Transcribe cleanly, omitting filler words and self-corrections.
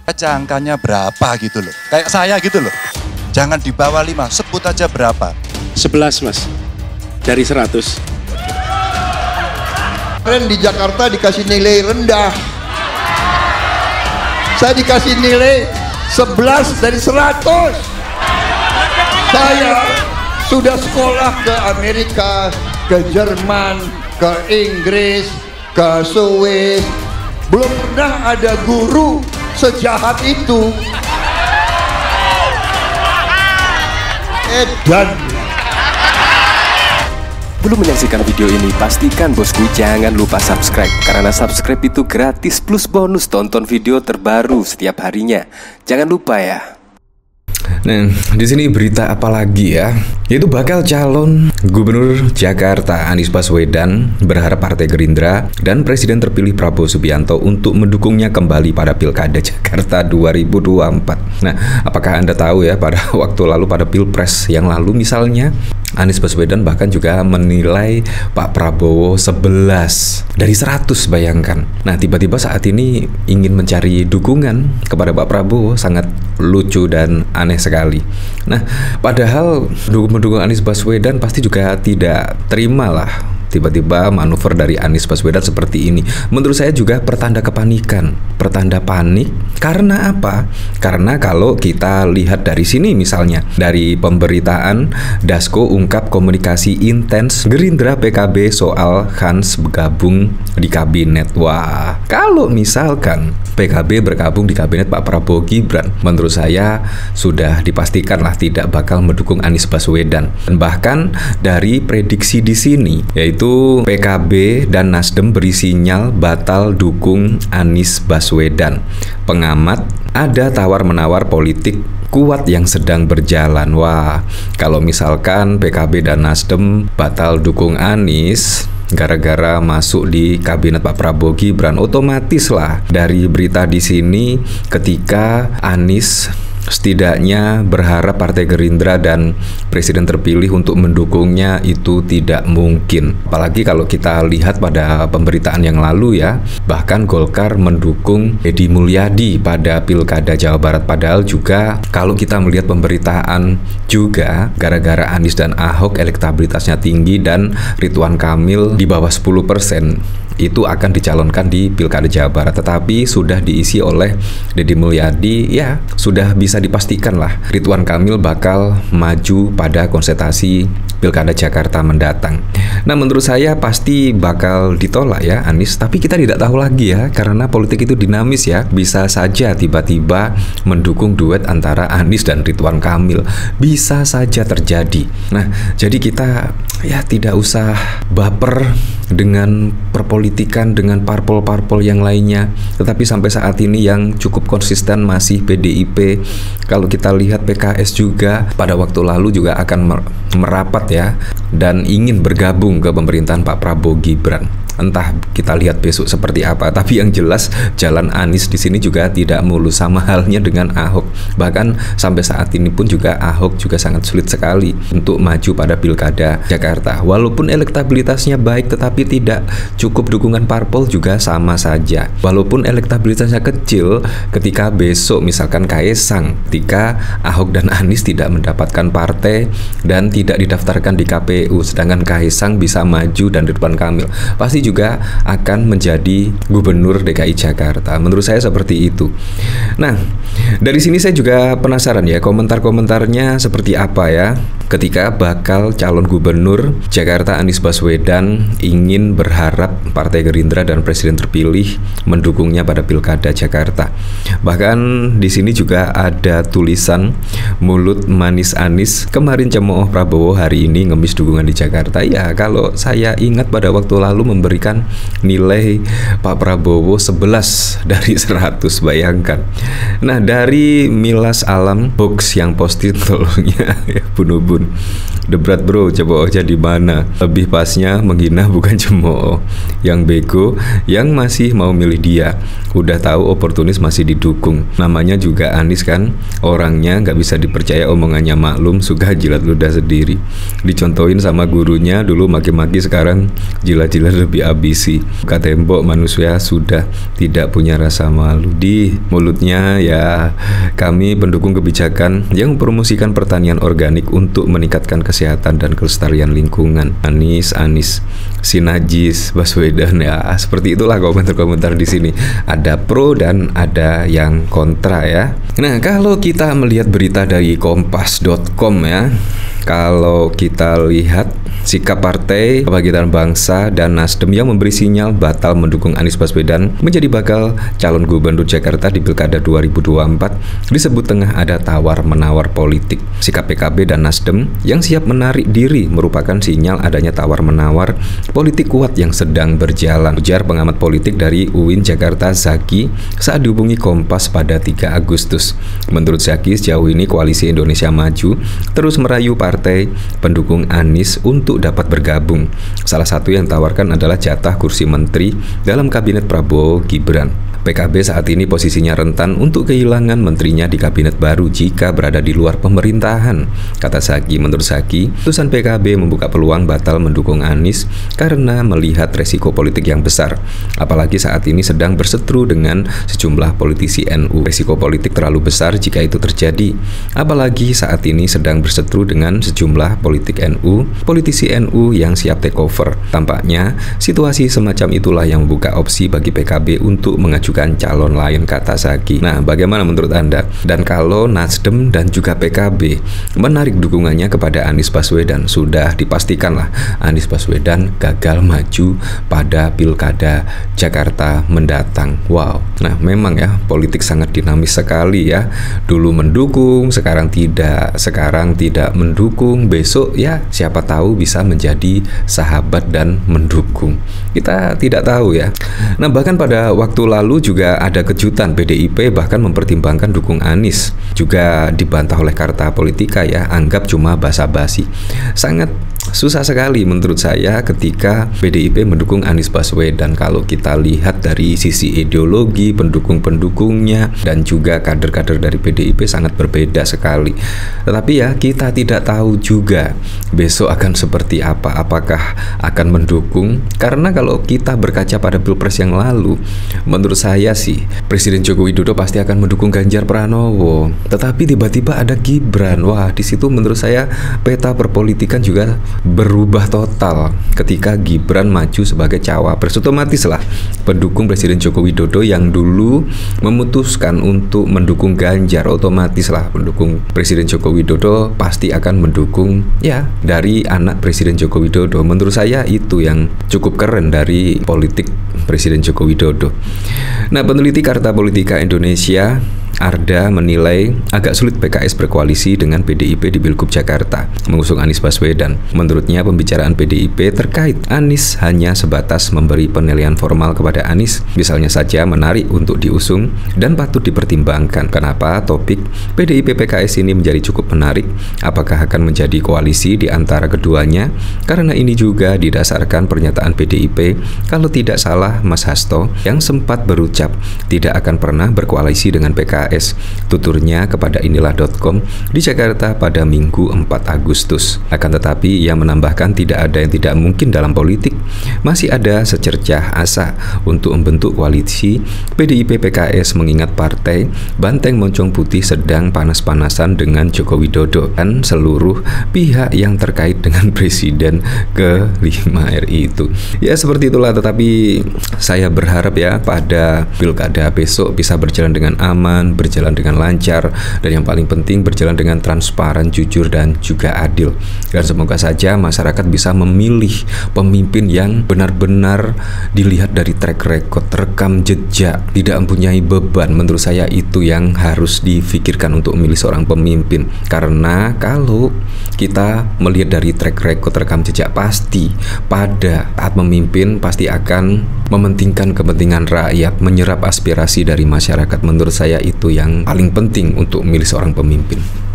aja angkanya berapa gitu loh. Kayak saya gitu loh. Jangan di bawah 5, sebut aja berapa. 11 Mas, dari 100. Kemarin di Jakarta dikasih nilai rendah. Saya dikasih nilai 11 dari 100. Saya sudah sekolah ke Amerika, ke Jerman, ke Inggris, ke Swiss. Belum pernah ada guru sejahat itu. Edan. Belum menyaksikan video ini, pastikan bosku jangan lupa subscribe. Karena subscribe itu gratis plus bonus tonton video terbaru setiap harinya. Jangan lupa ya. Nah, di sini berita apa lagi ya? Yaitu bakal calon Gubernur Jakarta Anies Baswedan berharap Partai Gerindra dan Presiden terpilih Prabowo Subianto untuk mendukungnya kembali pada Pilkada Jakarta 2024. Nah, apakah Anda tahu ya pada waktu lalu pada Pilpres yang lalu misalnya Anies Baswedan bahkan juga menilai Pak Prabowo 11 dari 100, bayangkan. Nah, tiba-tiba saat ini ingin mencari dukungan kepada Pak Prabowo, sangat lucu dan aneh sekali. Nah, padahal mendukung Anies Baswedan pasti juga tidak terima lah tiba-tiba manuver dari Anies Baswedan seperti ini. Menurut saya juga pertanda kepanikan, pertanda panik. Karena apa? Karena kalau kita lihat dari sini misalnya, dari pemberitaan Dasko ungkap komunikasi intens Gerindra PKB soal Hans bergabung di kabinet. Wah, kalau misalkan PKB bergabung di kabinet Pak Prabowo Gibran, menurut saya sudah dipastikan lah tidak bakal mendukung Anies Baswedan. Dan bahkan dari prediksi di sini, yaitu PKB dan Nasdem beri sinyal batal dukung Anies Baswedan. Pengamat, ada tawar-menawar politik kuat yang sedang berjalan. Wah, kalau misalkan PKB dan Nasdem batal dukung Anies gara-gara masuk di kabinet Pak Prabowo Gibran, otomatis lah dari berita di sini ketika Anies setidaknya berharap Partai Gerindra dan Presiden terpilih untuk mendukungnya itu tidak mungkin. Apalagi kalau kita lihat pada pemberitaan yang lalu ya, bahkan Golkar mendukung Deddy Mulyadi pada Pilkada Jawa Barat. Padahal juga kalau kita melihat pemberitaan juga gara-gara Anies dan Ahok elektabilitasnya tinggi dan Ridwan Kamil di bawah 10%, itu akan dicalonkan di Pilkada Jawa Barat, tetapi sudah diisi oleh Deddy Mulyadi. Ya, sudah bisa dipastikan lah Ridwan Kamil bakal maju pada konsentrasi Pilkada Jakarta mendatang. Nah, menurut saya pasti bakal ditolak ya Anies, tapi kita tidak tahu lagi ya, karena politik itu dinamis ya, bisa saja tiba-tiba mendukung duet antara Anies dan Ridwan Kamil, bisa saja terjadi. Nah, jadi kita ya tidak usah baper dengan perpolitikan, dengan parpol-parpol yang lainnya. Tetapi sampai saat ini yang cukup konsisten masih PDIP. Kalau kita lihat PKS juga pada waktu lalu juga akan merapat ya, dan ingin bergabung ke pemerintahan Pak Prabowo Gibran. Entah kita lihat besok seperti apa, tapi yang jelas jalan Anies di sini juga tidak mulus, sama halnya dengan Ahok. Bahkan sampai saat ini pun juga Ahok juga sangat sulit sekali untuk maju pada Pilkada Jakarta. Walaupun elektabilitasnya baik, tetapi tidak cukup dukungan parpol juga sama saja. Walaupun elektabilitasnya kecil, ketika besok misalkan Kaesang, ketika Ahok dan Anies tidak mendapatkan partai dan tidak didaftarkan di KPU, sedangkan Kaesang bisa maju dan Ridwan Kamil pasti juga akan menjadi gubernur DKI Jakarta. Menurut saya seperti itu. Nah, dari sini saya juga penasaran ya, komentar-komentarnya seperti apa ya ketika bakal calon gubernur Jakarta Anies Baswedan ingin berharap Partai Gerindra dan Presiden terpilih mendukungnya pada Pilkada Jakarta. Bahkan di sini juga ada tulisan mulut manis Anies kemarin cemooh Prabowo, hari ini ngemis dukungan di Jakarta. Ya, kalau saya ingat pada waktu lalu memberikan nilai Pak Prabowo 11 dari 100, bayangkan. Nah, dari Milas Alam Box yang posting tolongnya ya, bunuh ampun. Debat bro, coba aja di mana? Lebih pasnya menghina bukan cemooh. Yang bego, yang masih mau milih dia. Udah tahu oportunis masih didukung. Namanya juga Anies kan, orangnya nggak bisa dipercaya, omongannya maklum, suka jilat ludah sendiri. Dicontohin sama gurunya dulu maki-maki, sekarang jilat-jilat lebih abisi. Buka tembok, manusia sudah tidak punya rasa malu. Di mulutnya ya, kami pendukung kebijakan yang mempromosikan pertanian organik untuk meningkatkan kesehatan dan kelestarian lingkungan. Anies, si najis, Baswedan, ya seperti itulah komentar-komentar di sini. Ada pro dan ada yang kontra ya. Nah, kalau kita melihat berita dari kompas.com ya, kalau kita lihat sikap Partai Kebangkitan Bangsa dan Nasdem yang memberi sinyal batal mendukung Anies Baswedan menjadi bakal calon gubernur Jakarta di Pilkada 2024 disebut tengah ada tawar-menawar politik. Sikap PKB dan Nasdem yang siap menarik diri merupakan sinyal adanya tawar-menawar politik kuat yang sedang berjalan, ujar pengamat politik dari UIN Jakarta Zaki saat dihubungi Kompas pada 3 Agustus. Menurut Zaki, sejauh ini Koalisi Indonesia Maju terus merayu partai pendukung Anies untuk dapat bergabung. Salah satu yang tawarkan adalah jatah kursi menteri dalam kabinet Prabowo Gibran. PKB saat ini posisinya rentan untuk kehilangan menterinya di kabinet baru jika berada di luar pemerintahan. Kata Zaki, menurut Zaki, putusan PKB membuka peluang batal mendukung Anies karena melihat resiko politik yang besar. Apalagi saat ini sedang berseteru dengan sejumlah politisi NU. Resiko politik terlalu besar jika itu terjadi. Apalagi saat ini sedang berseteru dengan sejumlah politik NU, politisi NU yang siap take over. Tampaknya situasi semacam itulah yang membuka opsi bagi PKB untuk mengajukan calon lain, kata Zaki. Nah, bagaimana menurut Anda? Dan kalau Nasdem dan juga PKB menarik dukungannya kepada Anies Baswedan, sudah dipastikanlah Anies Baswedan gagal maju pada Pilkada Jakarta mendatang. Wow. Nah, memang ya, politik sangat dinamis sekali ya. Dulu mendukung, sekarang tidak mendukung, besok ya siapa tahu bisa menjadi sahabat dan mendukung. Kita tidak tahu ya. Nah, bahkan pada waktu lalu juga ada kejutan, PDIP bahkan mempertimbangkan dukung Anies. Juga dibantah oleh Carta Politika ya, anggap cuma basa-basi. Sangat susah sekali menurut saya ketika PDIP mendukung Anies Baswedan. Kalau kita lihat dari sisi ideologi, pendukung-pendukungnya dan juga kader-kader dari PDIP sangat berbeda sekali. Tetapi ya, kita tidak tahu juga besok akan seperti apa, apakah akan mendukung. Karena kalau kita berkaca pada Pilpres yang lalu, menurut saya sih Presiden Joko Widodo pasti akan mendukung Ganjar Pranowo. Tetapi tiba-tiba ada Gibran. Wah, di situ menurut saya peta perpolitikan juga berubah total ketika Gibran maju sebagai cawapres. Otomatis lah pendukung Presiden Joko Widodo yang dulu memutuskan untuk mendukung Ganjar, otomatis lah pendukung Presiden Joko Widodo pasti akan mendukung ya dari anak Presiden Joko Widodo. Menurut saya itu yang cukup keren dari politik Presiden Joko Widodo. Nah, peneliti Carta Politika Indonesia Arda menilai agak sulit PKS berkoalisi dengan PDIP di Pilgub Jakarta mengusung Anies Baswedan. Menurutnya pembicaraan PDIP terkait Anies hanya sebatas memberi penilaian formal kepada Anies, misalnya saja menarik untuk diusung dan patut dipertimbangkan. Kenapa topik PDIP PKS ini menjadi cukup menarik? Apakah akan menjadi koalisi di antara keduanya? Karena ini juga didasarkan pernyataan PDIP, kalau tidak salah Mas Hasto, yang sempat berucap tidak akan pernah berkoalisi dengan PKS. Tuturnya kepada inilah.com di Jakarta pada Minggu 4 Agustus. Akan tetapi ia menambahkan tidak ada yang tidak mungkin dalam politik. Masih ada secercah asa untuk membentuk koalisi PDIP PKS mengingat partai Banteng Moncong Putih sedang panas-panasan dengan Joko Widodo dan seluruh pihak yang terkait dengan Presiden ke-5 RI itu. Ya seperti itulah, tetapi saya berharap ya pada Pilkada besok bisa berjalan dengan aman, berjalan dengan lancar, dan yang paling penting berjalan dengan transparan, jujur, dan juga adil. Dan semoga saja masyarakat bisa memilih pemimpin yang benar-benar dilihat dari track record, rekam jejak, tidak mempunyai beban. Menurut saya itu yang harus difikirkan untuk memilih seorang pemimpin. Karena kalau kita melihat dari track record, rekam jejak, pasti pada saat memimpin pasti akan mementingkan kepentingan rakyat, menyerap aspirasi dari masyarakat. Menurut saya itu yang paling penting untuk memilih seorang pemimpin.